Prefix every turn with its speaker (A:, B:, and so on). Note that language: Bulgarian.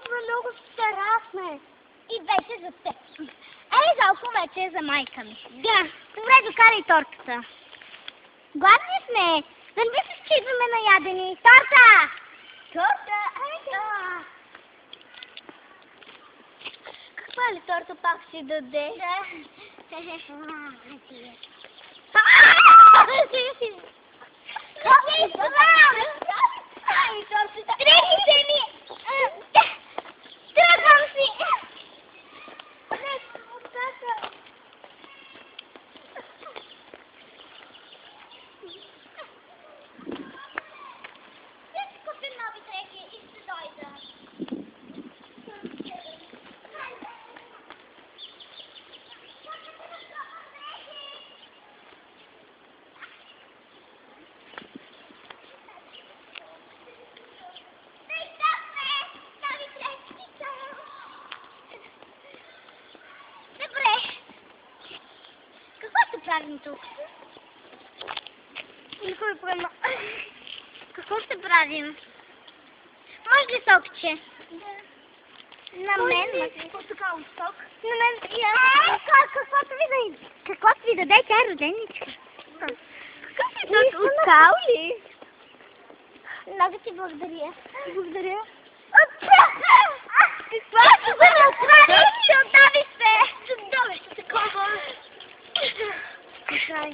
A: толкова много старахме.
B: И вече за теб. Ей, жалко вече е за майка ми.
A: Да.
B: Добре, докарай тортата. Гладни сме. Да не се скидваме на ядени. Торта! Торта? Айде. Каква ли торта пак си даде? Да. Тръгвам си! Правим тук.
A: Никой према.
B: Какво ще правим? Може ли сокче?
A: Да.
B: На мен?
A: Така от сок.
B: На мен и аз. Каквото ви даде, тя е роденичка.
A: Какъв е това? От као ли?
B: Много ти благодаря.
A: Благодаря.
B: Какво ще го направи? Ще отдави се.
A: Чудовище такова.
B: Как?